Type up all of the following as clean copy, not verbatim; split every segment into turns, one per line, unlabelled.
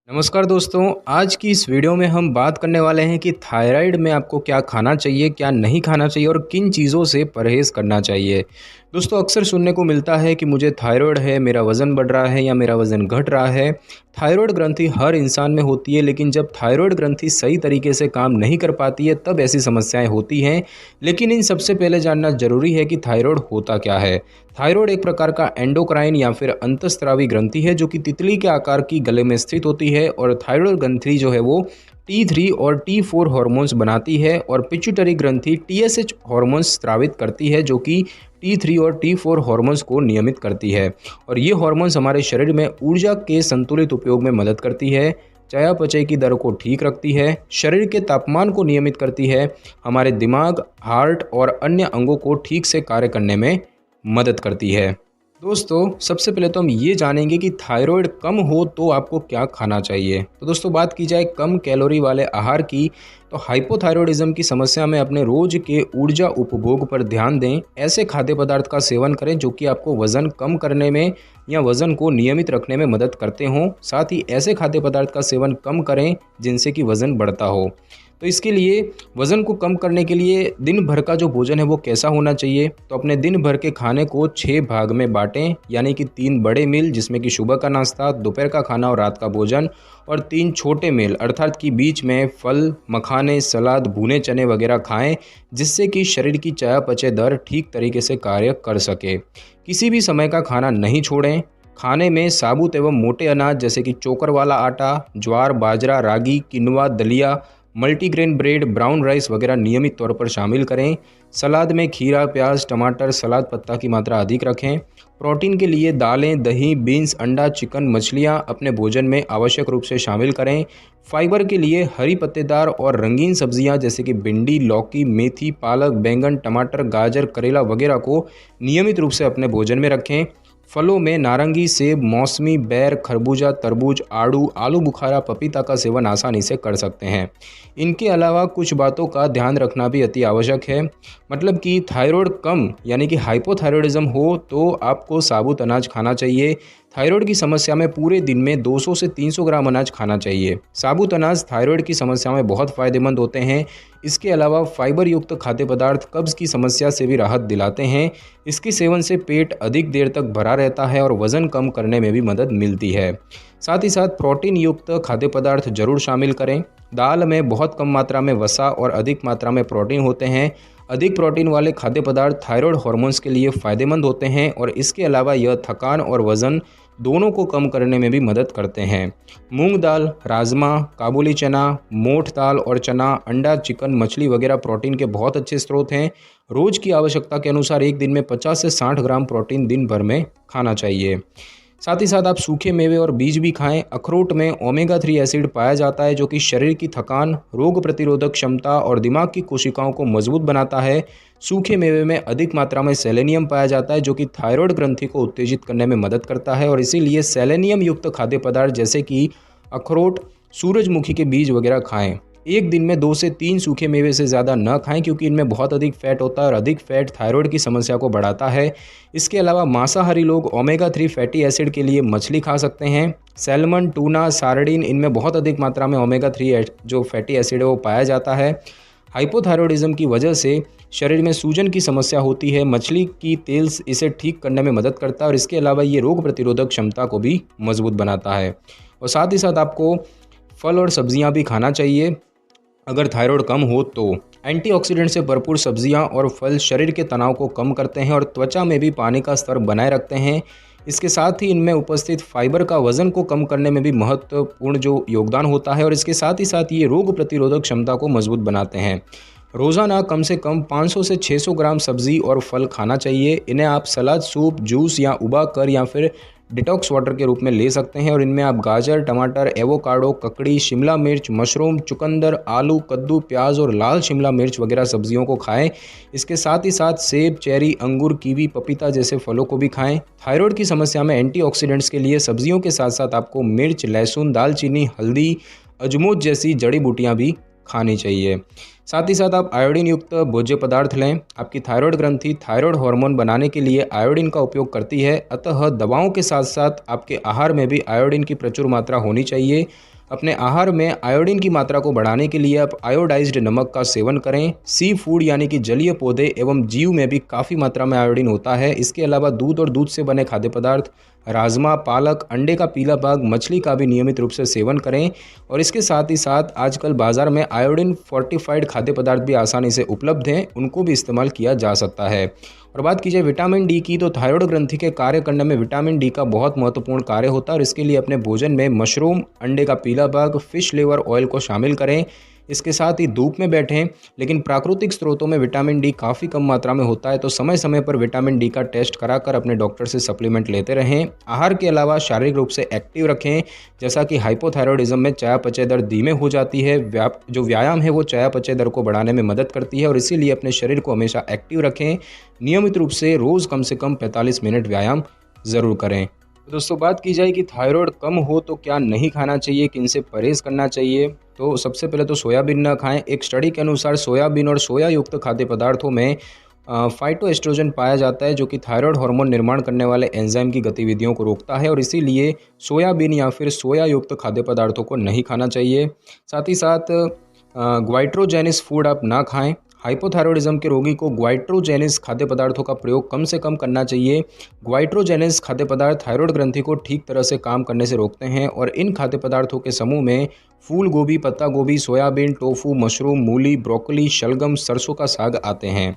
नमस्कार दोस्तों, आज की इस वीडियो में हम बात करने वाले हैं कि थायराइड में आपको क्या खाना चाहिए, क्या नहीं खाना चाहिए और किन चीज़ों से परहेज़ करना चाहिए। दोस्तों, अक्सर सुनने को मिलता है कि मुझे थायराइड है, मेरा वज़न बढ़ रहा है या मेरा वज़न घट रहा है। थायराइड ग्रंथि हर इंसान में होती है, लेकिन जब थायराइड ग्रंथि सही तरीके से काम नहीं कर पाती है तब ऐसी समस्याएं होती हैं। लेकिन इन सबसे पहले जानना ज़रूरी है कि थायराइड होता क्या है। थायराइड एक प्रकार का एंडोक्राइन या फिर अंतस्त्रावी ग्रंथि है जो कि तितली के आकार की गले में स्थित होती है। और थायराइड ग्रंथि जो है वो T3 और T4 हार्मोन्स बनाती है और पिट्यूटरी ग्रंथि TSH हार्मोन्स स्रावित करती है जो कि T3 और T4 हार्मोन्स को नियमित करती है। और ये हार्मोन्स हमारे शरीर में ऊर्जा के संतुलित उपयोग में मदद करती है, चयापचय की दर को ठीक रखती है, शरीर के तापमान को नियमित करती है, हमारे दिमाग, हार्ट और अन्य अंगों को ठीक से कार्य करने में मदद करती है। दोस्तों, सबसे पहले तो हम ये जानेंगे कि थायराइड कम हो तो आपको क्या खाना चाहिए। तो दोस्तों, बात की जाए कम कैलोरी वाले आहार की, तो हाइपोथायराइडिज्म की समस्या में अपने रोज के ऊर्जा उपभोग पर ध्यान दें। ऐसे खाद्य पदार्थ का सेवन करें जो कि आपको वजन कम करने में या वजन को नियमित रखने में मदद करते हों। साथ ही ऐसे खाद्य पदार्थ का सेवन कम करें जिनसे कि वजन बढ़ता हो। तो इसके लिए वज़न को कम करने के लिए दिन भर का जो भोजन है वो कैसा होना चाहिए, तो अपने दिन भर के खाने को 6 भाग में बांटें, यानी कि 3 बड़े मील जिसमें कि सुबह का नाश्ता, दोपहर का खाना और रात का भोजन, और 3 छोटे मील अर्थात कि बीच में फल, मखाने, सलाद, भुने चने वगैरह खाएं, जिससे कि शरीर की चयापचय दर ठीक तरीके से कार्य कर सके। किसी भी समय का खाना नहीं छोड़ें। खाने में साबुत एवं मोटे अनाज जैसे कि चोकर वाला आटा, ज्वार, बाजरा, रागी, किनवा, दलिया, मल्टीग्रेन ब्रेड, ब्राउन राइस वगैरह नियमित तौर पर शामिल करें। सलाद में खीरा, प्याज, टमाटर, सलाद पत्ता की मात्रा अधिक रखें। प्रोटीन के लिए दालें, दही, बीन्स, अंडा, चिकन, मछलियां अपने भोजन में आवश्यक रूप से शामिल करें। फाइबर के लिए हरी पत्तेदार और रंगीन सब्जियां जैसे कि भिंडी, लौकी, मेथी, पालक, बैंगन, टमाटर, गाजर, करेला वगैरह को नियमित रूप से अपने भोजन में रखें। फलों में नारंगी, सेब, मौसमी, बैर, खरबूजा, तरबूज, आड़ू, आलू बुखारा, पपीता का सेवन आसानी से कर सकते हैं। इनके अलावा कुछ बातों का ध्यान रखना भी अति आवश्यक है। मतलब कि थायराइड कम यानी कि हाइपोथायराइडिज्म हो तो आपको साबुत अनाज खाना चाहिए। थायराइड की समस्या में पूरे दिन में 200 से 300 ग्राम अनाज खाना चाहिए। साबुत अनाज थायराइड की समस्या में बहुत फायदेमंद होते हैं। इसके अलावा फाइबर युक्त खाद्य पदार्थ कब्ज की समस्या से भी राहत दिलाते हैं। इसके सेवन से पेट अधिक देर तक भरा रहता है और वज़न कम करने में भी मदद मिलती है। साथ ही साथ प्रोटीन युक्त खाद्य पदार्थ जरूर शामिल करें। दाल में बहुत कम मात्रा में वसा और अधिक मात्रा में प्रोटीन होते हैं। अधिक प्रोटीन वाले खाद्य पदार्थ थायराइड हार्मोन्स के लिए फ़ायदेमंद होते हैं और इसके अलावा यह थकान और वज़न दोनों को कम करने में भी मदद करते हैं। मूंग दाल, राजमा, काबुली चना, मोठ दाल और चना, अंडा, चिकन, मछली वगैरह प्रोटीन के बहुत अच्छे स्रोत हैं। रोज़ की आवश्यकता के अनुसार एक दिन में 50 से 60 ग्राम प्रोटीन दिन भर में खाना चाहिए। साथ ही साथ आप सूखे मेवे और बीज भी खाएं। अखरोट में ओमेगा 3 एसिड पाया जाता है जो कि शरीर की थकान, रोग प्रतिरोधक क्षमता और दिमाग की कोशिकाओं को मजबूत बनाता है। सूखे मेवे में अधिक मात्रा में सेलेनियम पाया जाता है जो कि थायराइड ग्रंथि को उत्तेजित करने में मदद करता है और इसीलिए सेलेनियम युक्त खाद्य पदार्थ जैसे कि अखरोट, सूरजमुखी के बीज वगैरह खाएं। एक दिन में 2 से 3 सूखे मेवे से ज़्यादा न खाएं क्योंकि इनमें बहुत अधिक फैट होता है और अधिक फैट थायराइड की समस्या को बढ़ाता है। इसके अलावा मांसाहारी लोग ओमेगा 3 फैटी एसिड के लिए मछली खा सकते हैं। सैल्मन, टूना, सार्डिन, इनमें बहुत अधिक मात्रा में ओमेगा 3 जो फैटी एसिड है वो पाया जाता है। हाइपोथायराइडिज्म की वजह से शरीर में सूजन की समस्या होती है। मछली की तेल इसे ठीक करने में मदद करता है और इसके अलावा ये रोग प्रतिरोधक क्षमता को भी मजबूत बनाता है। और साथ ही साथ आपको फल और सब्जियां भी खाना चाहिए अगर थायराइड कम हो तो। एंटीऑक्सीडेंट से भरपूर सब्जियां और फल शरीर के तनाव को कम करते हैं और त्वचा में भी पानी का स्तर बनाए रखते हैं। इसके साथ ही इनमें उपस्थित फाइबर का वजन को कम करने में भी महत्वपूर्ण जो योगदान होता है और इसके साथ ही साथ ये रोग प्रतिरोधक क्षमता को मजबूत बनाते हैं। रोज़ाना कम से कम 500 से 600 ग्राम सब्जी और फल खाना चाहिए। इन्हें आप सलाद, सूप, जूस या उबा कर या फिर डिटॉक्स वाटर के रूप में ले सकते हैं और इनमें आप गाजर, टमाटर, एवोकाडो, ककड़ी, शिमला मिर्च, मशरूम, चुकंदर, आलू, कद्दू, प्याज और लाल शिमला मिर्च वगैरह सब्जियों को खाएं। इसके साथ ही साथ सेब, चेरी, अंगूर, कीवी, पपीता जैसे फलों को भी खाएं। थायराइड की समस्या में एंटीऑक्सीडेंट्स के लिए सब्जियों के साथ साथ आपको मिर्च, लहसुन, दालचीनी, हल्दी, अजमोद जैसी जड़ी बूटियाँ भी खानी चाहिए। साथ ही साथ आप आयोडीन युक्त भोज्य पदार्थ लें। आपकी थायराइड ग्रंथि थायराइड हार्मोन बनाने के लिए आयोडीन का उपयोग करती है, अतः दवाओं के साथ साथ आपके आहार में भी आयोडीन की प्रचुर मात्रा होनी चाहिए। अपने आहार में आयोडीन की मात्रा को बढ़ाने के लिए आप आयोडाइज्ड नमक का सेवन करें। सी फूड यानी कि जलीय पौधे एवं जीव में भी काफ़ी मात्रा में आयोडीन होता है। इसके अलावा दूध और दूध से बने खाद्य पदार्थ, राजमा, पालक, अंडे का पीला भाग, मछली का भी नियमित रूप से सेवन करें। और इसके साथ ही साथ आजकल बाज़ार में आयोडीन फोर्टिफाइड खाद्य पदार्थ भी आसानी से उपलब्ध हैं, उनको भी इस्तेमाल किया जा सकता है। और बात की जाए विटामिन डी की, तो थायराइड ग्रंथि के कार्य करने में विटामिन डी का बहुत महत्वपूर्ण कार्य होता है और इसके लिए अपने भोजन में मशरूम, अंडे का पीला भाग, फिश लिवर ऑयल को शामिल करें। इसके साथ ही धूप में बैठें, लेकिन प्राकृतिक स्रोतों में विटामिन डी काफ़ी कम मात्रा में होता है, तो समय समय पर विटामिन डी का टेस्ट कराकर अपने डॉक्टर से सप्लीमेंट लेते रहें। आहार के अलावा शारीरिक रूप से एक्टिव रखें, जैसा कि हाइपोथायरॉयडिज्म में चयापचय दर धीमे हो जाती है। जो व्यायाम है वो चयापचय दर को बढ़ाने में मदद करती है और इसीलिए अपने शरीर को हमेशा एक्टिव रखें। नियमित रूप से रोज़ कम से कम 45 मिनट व्यायाम ज़रूर करें। तो दोस्तों बात की जाए कि थायराइड कम हो तो क्या नहीं खाना चाहिए, किन से परहेज़ करना चाहिए। तो सबसे पहले तो सोयाबीन न खाएं। एक स्टडी के अनुसार सोयाबीन और सोया युक्त खाद्य पदार्थों में फाइटोएस्ट्रोजन पाया जाता है, जो कि थायराइड हार्मोन निर्माण करने वाले एंजाइम की गतिविधियों को रोकता है और इसीलिए सोयाबीन या फिर सोया युक्त खाद्य पदार्थों को नहीं खाना चाहिए। साथ ही साथ ग्वाइट्रोजेनिस फूड आप ना खाएं। हाइपोथायरॉयडिज्म के रोगी को ग्वाइट्रोजेनिस खाद्य पदार्थों का प्रयोग कम से कम करना चाहिए। ग्वाइट्रोजेनिस खाद्य पदार्थ थायराइड ग्रंथि को ठीक तरह से काम करने से रोकते हैं और इन खाद्य पदार्थों के समूह में फूल गोभी, पत्ता गोभी, सोयाबीन, टोफू, मशरूम, मूली, ब्रोकली, शलगम, सरसों का साग आते हैं।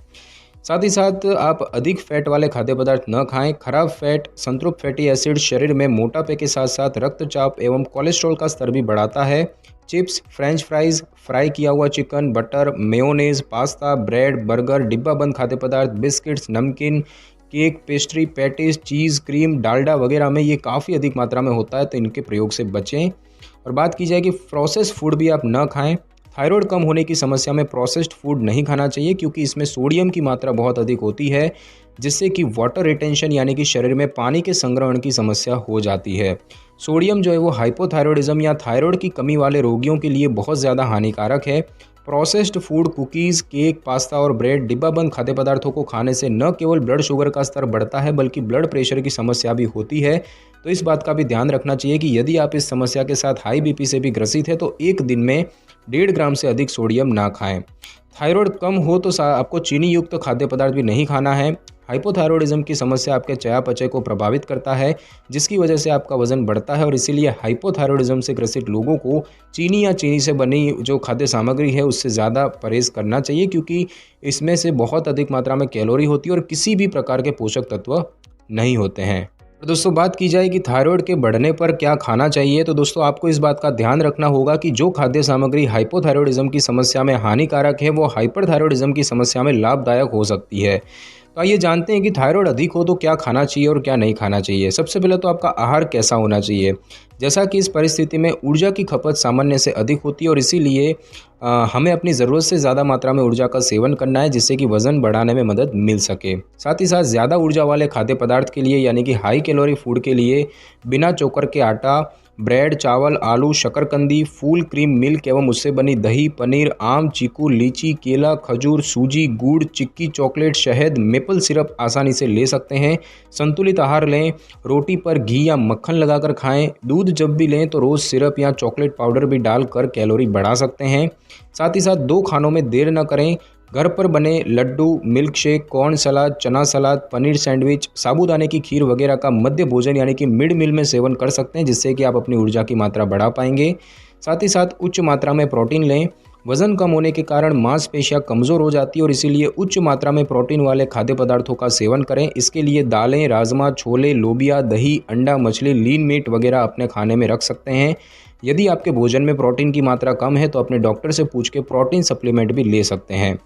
साथ ही साथ आप अधिक फैट वाले खाद्य पदार्थ न खाएं। खराब फैट, संतृप्त फैटी एसिड शरीर में मोटापे के साथ साथ रक्तचाप एवं कोलेस्ट्रॉल का स्तर भी बढ़ाता है। चिप्स, फ्रेंच फ्राइज, फ्राई किया हुआ chicken, butter, mayonnaise, pasta, bread, burger, डिब्बाबंद खाद्य पदार्थ, बिस्किट्स, नमकीन, केक, पेस्ट्री, पैटीज, चीज़, क्रीम, डालडा वगैरह में ये काफ़ी अधिक मात्रा में होता है, तो इनके प्रयोग से बचें। और बात की जाए कि प्रोसेस्ड फूड भी आप न खाएं। थायराइड कम होने की समस्या में प्रोसेस्ड फूड नहीं खाना चाहिए क्योंकि इसमें सोडियम की मात्रा बहुत अधिक होती है, जिससे कि वाटर रिटेंशन यानी कि शरीर में पानी के संग्रहण की समस्या हो जाती है। सोडियम जो है वो हाइपोथायरॉयडिज्म या थायराइड की कमी वाले रोगियों के लिए बहुत ज़्यादा हानिकारक है। Processed food, cookies, cake, pasta और ब्रेड, डिब्बाबंद खाद्य पदार्थों को खाने से न केवल ब्लड शुगर का स्तर बढ़ता है बल्कि ब्लड प्रेशर की समस्या भी होती है। तो इस बात का भी ध्यान रखना चाहिए कि यदि आप इस समस्या के साथ हाई बीपी से भी ग्रसित है तो एक दिन में 1.5 ग्राम से अधिक सोडियम ना खाएं। थायराइड कम हो तो आपको चीनी युक्त खाद्य पदार्थ भी नहीं खाना है। हाइपोथायरॉयडिज्म की समस्या आपके चयापचय को प्रभावित करता है, जिसकी वजह से आपका वजन बढ़ता है और इसीलिए हाइपोथायरॉयडिज्म से ग्रसित लोगों को चीनी या चीनी से बनी जो खाद्य सामग्री है उससे ज़्यादा परहेज़ करना चाहिए, क्योंकि इसमें से बहुत अधिक मात्रा में कैलोरी होती है और किसी भी प्रकार के पोषक तत्व नहीं होते हैं। तो दोस्तों बात की जाए कि थायराइड के बढ़ने पर क्या खाना चाहिए, तो दोस्तों आपको इस बात का ध्यान रखना होगा कि जो खाद्य सामग्री हाइपोथायरॉयडिज्म की समस्या में हानिकारक है वो हाइपरथायरॉयडिज्म की समस्या में लाभदायक हो सकती है। तो आइए जानते हैं कि थायराइड अधिक हो तो क्या खाना चाहिए और क्या नहीं खाना चाहिए। सबसे पहले तो आपका आहार कैसा होना चाहिए। जैसा कि इस परिस्थिति में ऊर्जा की खपत सामान्य से अधिक होती है और इसीलिए हमें अपनी ज़रूरत से ज़्यादा मात्रा में ऊर्जा का सेवन करना है, जिससे कि वज़न बढ़ाने में मदद मिल सके। साथ ही साथ ज़्यादा ऊर्जा वाले खाद्य पदार्थ के लिए यानी कि हाई कैलोरी फूड के लिए बिना चोकर के आटा, ब्रेड, चावल, आलू, शकरकंदी, फूल क्रीम, मिल्क एवं उससे बनी दही, पनीर, आम, चीकू, लीची, केला, खजूर, सूजी, गुड़, चिक्की, चॉकलेट, शहद, मेपल सिरप आसानी से ले सकते हैं। संतुलित आहार लें, रोटी पर घी या मक्खन लगाकर खाएं। दूध जब भी लें तो रोज़ सिरप या चॉकलेट पाउडर भी डालकर कैलोरी बढ़ा सकते हैं। साथ ही साथ 2 खानों में देर न करें। घर पर बने लड्डू, मिल्क शेक, कॉर्न सलाद, चना सलाद, पनीर सैंडविच, साबूदाने की खीर वगैरह का मध्य भोजन यानी कि मिड मील में सेवन कर सकते हैं, जिससे कि आप अपनी ऊर्जा की मात्रा बढ़ा पाएंगे। साथ ही साथ उच्च मात्रा में प्रोटीन लें। वज़न कम होने के कारण मांसपेशियां कमज़ोर हो जाती है और इसीलिए उच्च मात्रा में प्रोटीन वाले खाद्य पदार्थों का सेवन करें। इसके लिए दालें, राजमा, छोले, लोबिया, दही, अंडा, मछली, लीन मीट वगैरह अपने खाने में रख सकते हैं। यदि आपके भोजन में प्रोटीन की मात्रा कम है तो अपने डॉक्टर से पूछ के प्रोटीन सप्लीमेंट भी ले सकते हैं।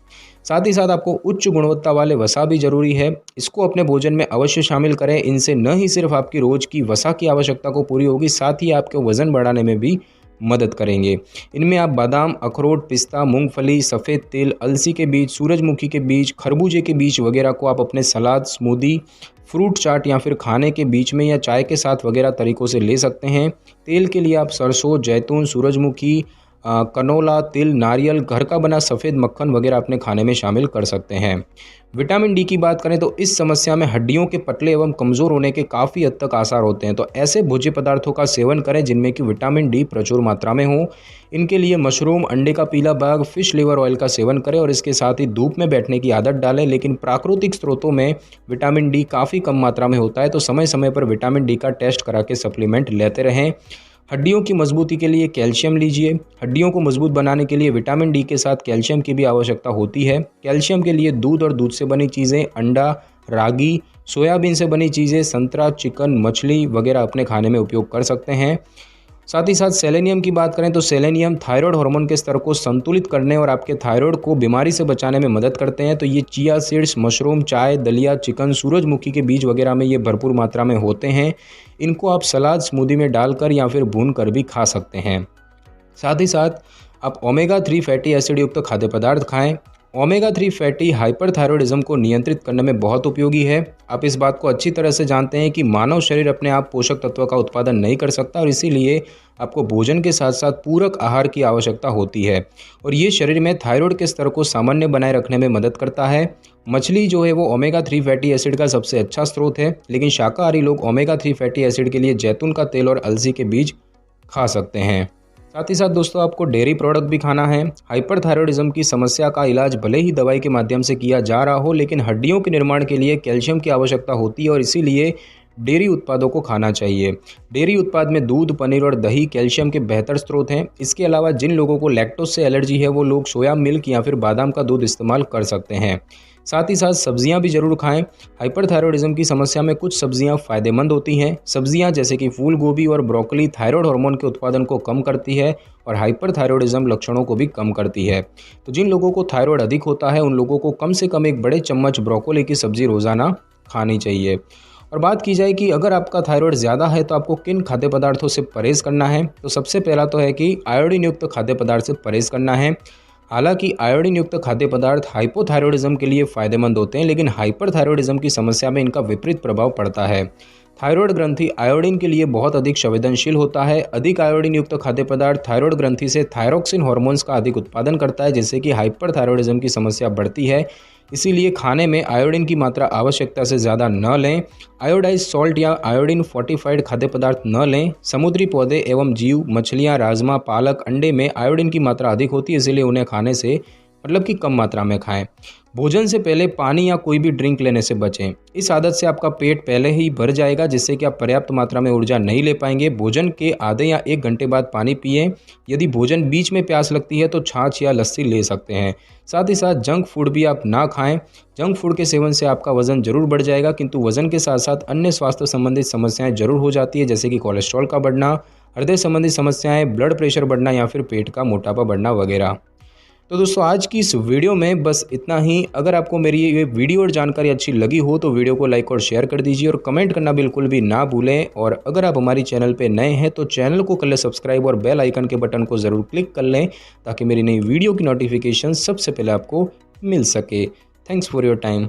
साथ ही साथ आपको उच्च गुणवत्ता वाले वसा भी ज़रूरी है, इसको अपने भोजन में अवश्य शामिल करें। इनसे न ही सिर्फ आपकी रोज़ की वसा की आवश्यकता को पूरी होगी, साथ ही आपके वज़न बढ़ाने में भी मदद करेंगे। इनमें आप बादाम, अखरोट, पिस्ता, मूंगफली, सफ़ेद तिल, अलसी के बीज, सूरजमुखी के बीज, खरबूजे के बीज वगैरह को आप अपने सलाद, स्मूदी, फ्रूट चाट या फिर खाने के बीच में या चाय के साथ वगैरह तरीक़ों से ले सकते हैं। तेल के लिए आप सरसों, जैतून, सूरजमुखी, कनोला, तिल, नारियल, घर का बना सफ़ेद मक्खन वगैरह अपने खाने में शामिल कर सकते हैं। विटामिन डी की बात करें तो इस समस्या में हड्डियों के पतले एवं कमज़ोर होने के काफ़ी हद तक आसार होते हैं, तो ऐसे भोज्य पदार्थों का सेवन करें जिनमें कि विटामिन डी प्रचुर मात्रा में हो। इनके लिए मशरूम, अंडे का पीला भाग, फिश लिवर ऑयल का सेवन करें और इसके साथ ही धूप में बैठने की आदत डालें। लेकिन प्राकृतिक स्रोतों में विटामिन डी काफ़ी कम मात्रा में होता है, तो समय समय पर विटामिन डी का टेस्ट करा के सप्लीमेंट लेते रहें। हड्डियों की मजबूती के लिए कैल्शियम लीजिए। हड्डियों को मजबूत बनाने के लिए विटामिन डी के साथ कैल्शियम की भी आवश्यकता होती है। कैल्शियम के लिए दूध और दूध से बनी चीज़ें, अंडा, रागी, सोयाबीन से बनी चीज़ें, संतरा, चिकन, मछली वगैरह अपने खाने में उपयोग कर सकते हैं। साथ ही साथ सेलेनियम की बात करें तो सेलेनियम थायराइड हार्मोन के स्तर को संतुलित करने और आपके थायराइड को बीमारी से बचाने में मदद करते हैं। तो ये चिया सीड्स, मशरूम, चाय, दलिया, चिकन, सूरजमुखी के बीज वगैरह में ये भरपूर मात्रा में होते हैं। इनको आप सलाद, स्मूदी में डालकर या फिर भून कर भी खा सकते हैं। साथ ही साथ आप ओमेगा 3 फैटी एसिड युक्त खाद्य पदार्थ खाएं। ओमेगा 3 फैटी हाइपरथायरॉयडिज्म को नियंत्रित करने में बहुत उपयोगी है। आप इस बात को अच्छी तरह से जानते हैं कि मानव शरीर अपने आप पोषक तत्व का उत्पादन नहीं कर सकता और इसीलिए आपको भोजन के साथ साथ पूरक आहार की आवश्यकता होती है और ये शरीर में थायराइड के स्तर को सामान्य बनाए रखने में मदद करता है। मछली जो है वो ओमेगा 3 फैटी एसिड का सबसे अच्छा स्रोत है, लेकिन शाकाहारी लोग ओमेगा 3 फैटी एसिड के लिए जैतून का तेल और अलसी के बीज खा सकते हैं। साथ ही साथ दोस्तों आपको डेयरी प्रोडक्ट भी खाना है। हाइपरथायरॉयडिज्म की समस्या का इलाज भले ही दवाई के माध्यम से किया जा रहा हो, लेकिन हड्डियों के निर्माण के लिए कैल्शियम की आवश्यकता होती है और इसीलिए डेयरी उत्पादों को खाना चाहिए। डेयरी उत्पाद में दूध, पनीर और दही कैल्शियम के बेहतर स्रोत हैं। इसके अलावा जिन लोगों को लैक्टोज से एलर्जी है वो लोग सोया मिल्क या फिर बादाम का दूध इस्तेमाल कर सकते हैं। साथ ही साथ सब्जियां भी जरूर खाएं। हाइपरथायरॉयडिज्म की समस्या में कुछ सब्जियां फायदेमंद होती हैं। सब्जियां जैसे कि फूल गोभी और ब्रोकली थायराइड हार्मोन के उत्पादन को कम करती है और हाइपरथायरॉयडिज्म लक्षणों को भी कम करती है। तो जिन लोगों को थायराइड अधिक होता है उन लोगों को कम से कम एक बड़े चम्मच ब्रोकली की सब्जी रोजाना खानी चाहिए। और बात की जाए कि अगर आपका थायराइड ज़्यादा है तो आपको किन खाद्य पदार्थों से परहेज़ करना है, तो सबसे पहला तो है कि आयोडीन युक्त खाद्य पदार्थ से परहेज़ करना है। हालांकि आयोडीन युक्त खाद्य पदार्थ हाइपोथायरॉयडिज्म के लिए फ़ायदेमंद होते हैं, लेकिन हाइपरथायरॉयडिज्म की समस्या में इनका विपरीत प्रभाव पड़ता है। थायराइड ग्रंथि आयोडीन के लिए बहुत अधिक संवेदनशील होता है। अधिक आयोडीन युक्त खाद्य पदार्थ थायराइड ग्रंथि से थायरोक्सिन हार्मोन्स का अधिक उत्पादन करता है, जिससे कि हाइपरथायरॉयडिज्म की समस्या बढ़ती है। इसीलिए खाने में आयोडीन की मात्रा आवश्यकता से ज़्यादा न लें। आयोडाइज सॉल्ट या आयोडीन फोर्टिफाइड खाद्य पदार्थ न लें। समुद्री पौधे एवं जीव, मछलियाँ, राजमा, पालक, अंडे में आयोडीन की मात्रा अधिक होती है, इसीलिए उन्हें खाने से मतलब कि कम मात्रा में खाएं। भोजन से पहले पानी या कोई भी ड्रिंक लेने से बचें। इस आदत से आपका पेट पहले ही भर जाएगा, जिससे कि आप पर्याप्त मात्रा में ऊर्जा नहीं ले पाएंगे। भोजन के आधे या 1 घंटे बाद पानी पिएं। यदि भोजन बीच में प्यास लगती है तो छाछ या लस्सी ले सकते हैं। साथ ही साथ जंक फूड भी आप ना खाएं। जंक फूड के सेवन से आपका वजन जरूर बढ़ जाएगा, किंतु वजन के साथ साथ अन्य स्वास्थ्य संबंधित समस्याएं जरूर हो जाती है, जैसे कि कोलेस्ट्रॉल का बढ़ना, हृदय संबंधी समस्याएं, ब्लड प्रेशर बढ़ना या फिर पेट का मोटापा बढ़ना वगैरह। तो दोस्तों आज की इस वीडियो में बस इतना ही। अगर आपको मेरी ये वीडियो और जानकारी अच्छी लगी हो तो वीडियो को लाइक और शेयर कर दीजिए और कमेंट करना बिल्कुल भी ना भूलें। और अगर आप हमारी चैनल पे नए हैं तो चैनल को कर लें सब्सक्राइब और बेल आइकन के बटन को ज़रूर क्लिक कर लें, ताकि मेरी नई वीडियो की नोटिफिकेशन सबसे पहले आपको मिल सके। Thanks for your time.